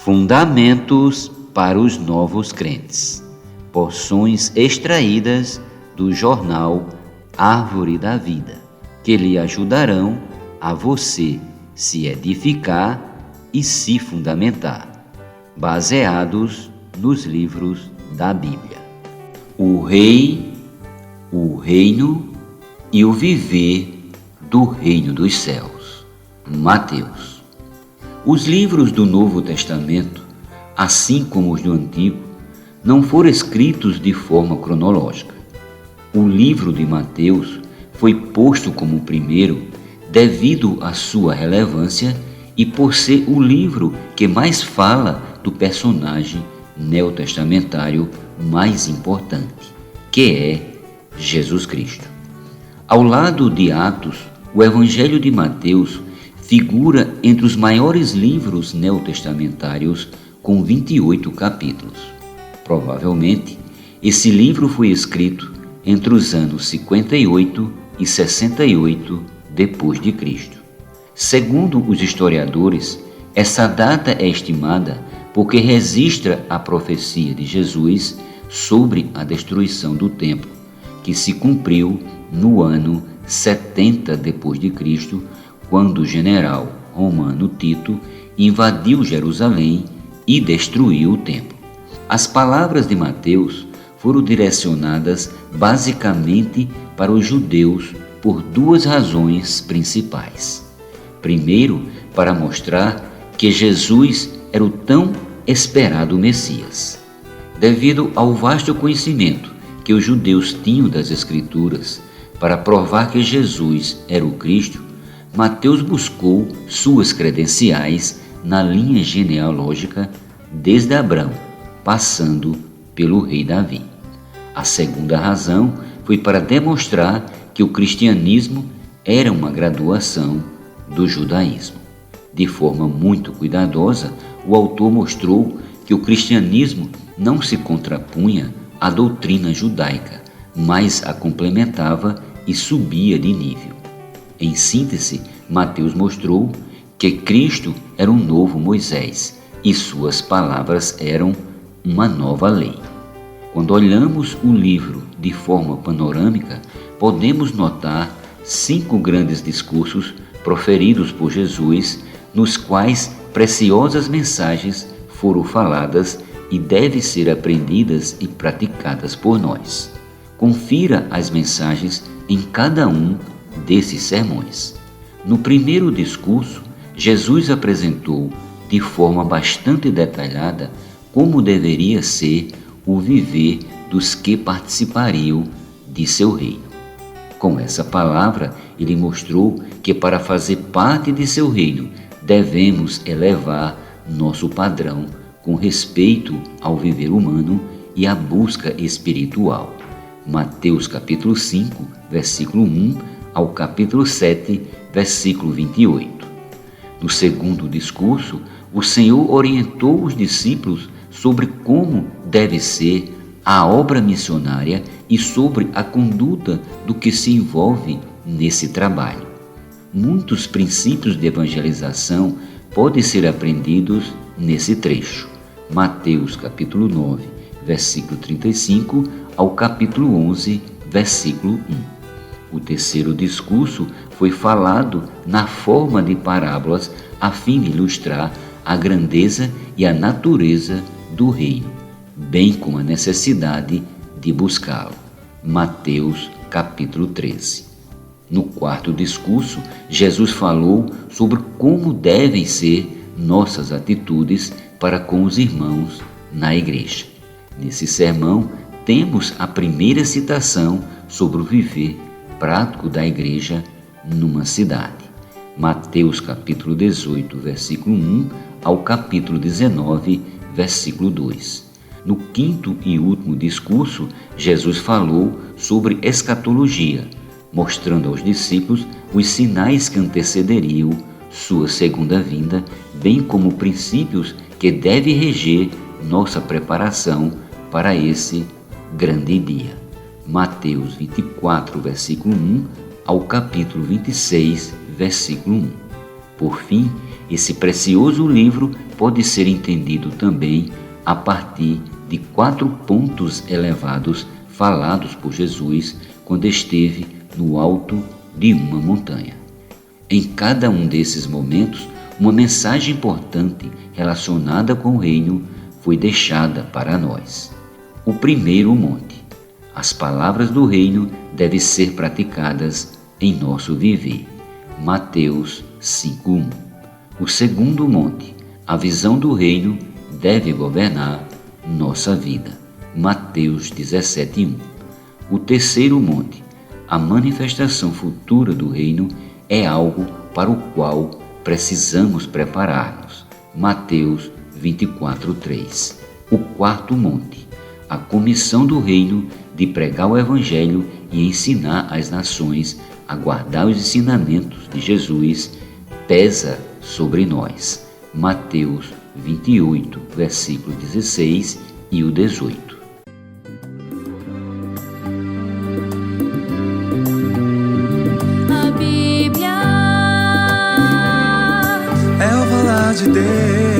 Fundamentos para os novos crentes. Porções extraídas do jornal Árvore da Vida, que lhe ajudarão a você se edificar e se fundamentar, baseados nos livros da Bíblia. O Rei, o Reino e o Viver do Reino dos Céus. Mateus. Os livros do Novo Testamento, assim como os do Antigo, não foram escritos de forma cronológica. O livro de Mateus foi posto como o primeiro devido à sua relevância e por ser o livro que mais fala do personagem neotestamentário mais importante, que é Jesus Cristo. Ao lado de Atos, o Evangelho de Mateus figura entre os maiores livros neotestamentários com 28 capítulos. Provavelmente, esse livro foi escrito entre os anos 58 e 68 depois de Cristo. Segundo os historiadores, essa data é estimada porque registra a profecia de Jesus sobre a destruição do templo, que se cumpriu no ano 70 depois de Cristo, quando o general romano Tito invadiu Jerusalém e destruiu o templo. As palavras de Mateus foram direcionadas basicamente para os judeus por duas razões principais. Primeiro, para mostrar que Jesus era o tão esperado Messias. Devido ao vasto conhecimento que os judeus tinham das Escrituras para provar que Jesus era o Cristo, Mateus buscou suas credenciais na linha genealógica desde Abraão, passando pelo rei Davi. A segunda razão foi para demonstrar que o cristianismo era uma graduação do judaísmo. De forma muito cuidadosa, o autor mostrou que o cristianismo não se contrapunha à doutrina judaica, mas a complementava e subia de nível. Em síntese, Mateus mostrou que Cristo era um novo Moisés e suas palavras eram uma nova lei. Quando olhamos o livro de forma panorâmica, podemos notar 5 grandes discursos proferidos por Jesus, nos quais preciosas mensagens foram faladas e devem ser aprendidas e praticadas por nós. Confira as mensagens em cada um desses sermões. No primeiro discurso, Jesus apresentou de forma bastante detalhada como deveria ser o viver dos que participariam de seu reino. Com essa palavra, ele mostrou que para fazer parte de seu reino, devemos elevar nosso padrão com respeito ao viver humano e à busca espiritual. Mateus capítulo 5, versículo 1 ao capítulo 7, versículo 28. No segundo discurso, o Senhor orientou os discípulos sobre como deve ser a obra missionária e sobre a conduta do que se envolve nesse trabalho. Muitos princípios de evangelização podem ser aprendidos nesse trecho. Mateus capítulo 9, versículo 35 ao capítulo 11, versículo 1. O terceiro discurso foi falado na forma de parábolas a fim de ilustrar a grandeza e a natureza do reino, bem como a necessidade de buscá-lo. Mateus capítulo 13. No quarto discurso, Jesus falou sobre como devem ser nossas atitudes para com os irmãos na igreja. Nesse sermão, temos a primeira citação sobre o viver prático da igreja numa cidade. Mateus capítulo 18, versículo 1 ao capítulo 19, versículo 2. No quinto e último discurso, Jesus falou sobre escatologia, mostrando aos discípulos os sinais que antecederiam sua segunda vinda, bem como princípios que devem reger nossa preparação para esse grande dia. Mateus 24, versículo 1 ao capítulo 26, versículo 1. Por fim, esse precioso livro pode ser entendido também a partir de 4 pontos elevados falados por Jesus quando esteve no alto de uma montanha. Em cada um desses momentos, uma mensagem importante relacionada com o reino foi deixada para nós. O primeiro monte. As palavras do reino devem ser praticadas em nosso viver. Mateus 5:1. O segundo monte. A visão do reino deve governar nossa vida. Mateus 17:1. O terceiro monte. A manifestação futura do reino é algo para o qual precisamos preparar-nos. Mateus 24:3. O quarto monte. A comissão do reino de pregar o evangelho e ensinar as nações a guardar os ensinamentos de Jesus pesa sobre nós. Mateus 28, versículo 16 e o 18. A Bíblia é o falar de Deus.